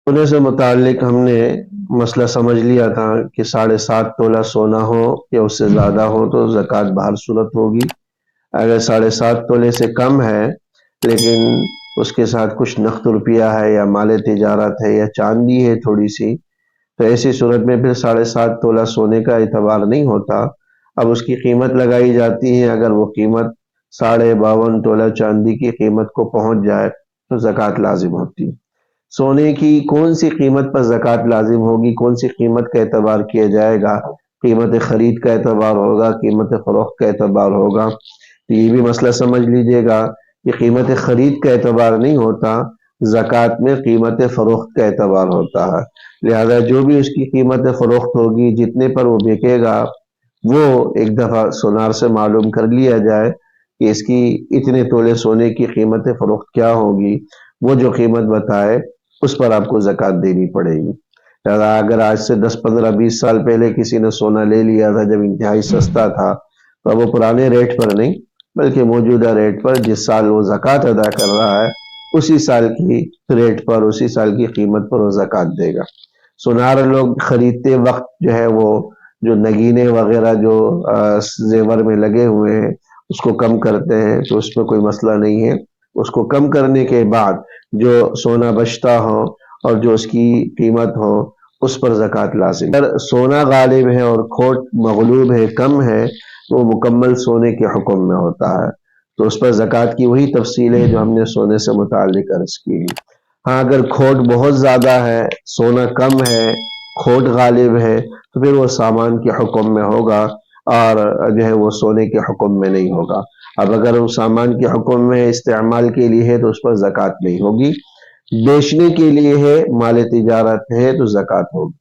سونے سے متعلق ہم نے مسئلہ سمجھ لیا تھا کہ 7.5 تولہ سونا ہو یا اس سے زیادہ ہو تو زکوٰۃ بہر صورت ہوگی۔ اگر 7.5 تولے سے کم ہے لیکن اس کے ساتھ کچھ نقد روپیہ ہے یا مال تجارت ہے یا چاندی ہے تھوڑی سی، تو ایسی صورت میں پھر 7.5 تولہ سونے کا اعتبار نہیں ہوتا۔ اب اس کی قیمت لگائی جاتی ہے، اگر وہ قیمت 52.5 تولہ چاندی کی قیمت کو پہنچ جائے تو زکوٰۃ لازم ہوتی۔ سونے کی کون سی قیمت پر زکوٰۃ لازم ہوگی، کون سی قیمت کا اعتبار کیا جائے گا؟ قیمت خرید کا اعتبار ہوگا، قیمت فروخت کا اعتبار ہوگا؟ تو یہ بھی مسئلہ سمجھ لیجئے گا کہ قیمت خرید کا اعتبار نہیں ہوتا، زکوٰۃ میں قیمت فروخت کا اعتبار ہوتا ہے۔ لہذا جو بھی اس کی قیمت فروخت ہوگی، جتنے پر وہ بیکے گا، وہ ایک دفعہ سونار سے معلوم کر لیا جائے کہ اس کی اتنے تولے سونے کی قیمت فروخت کیا ہوگی، وہ جو قیمت بتائے اس پر آپ کو زکوٰۃ دینی پڑے گی۔ لہذا اگر آج سے 10 15 20 سال پہلے کسی نے سونا لے لیا تھا جب انتہائی سستا تھا، تو وہ پرانے ریٹ پر نہیں بلکہ موجودہ ریٹ پر جس سال وہ زکوٰۃ ادا کر رہا ہے اسی سال کی ریٹ پر، اسی سال کی قیمت پر وہ زکوٰۃ دے گا۔ سونار لوگ خریدتے وقت جو ہے وہ جو نگینے وغیرہ جو زیور میں لگے ہوئے ہیں اس کو کم کرتے ہیں، تو اس میں کوئی مسئلہ نہیں ہے۔ اس کو کم کرنے کے بعد جو سونا بچتا ہو اور جو اس کی قیمت ہو اس پر زکوٰۃ لازم۔ اگر سونا غالب ہے اور کھوٹ مغلوب ہے، کم ہے، تو وہ مکمل سونے کے حکم میں ہوتا ہے، تو اس پر زکوٰۃ کی وہی تفصیل ہے جو ہم نے سونے سے متعلق عرض کی۔ ہاں اگر کھوٹ بہت زیادہ ہے، سونا کم ہے، کھوٹ غالب ہے، تو پھر وہ سامان کے حکم میں ہوگا اور جو ہے وہ سونے کے حکم میں نہیں ہوگا۔ اب اگر وہ سامان کے حکم میں استعمال کے لیے ہے تو اس پر زکوٰۃ نہیں ہوگی، بیچنے کے لیے ہے، مال تجارت ہے تو زکوٰۃ ہوگی۔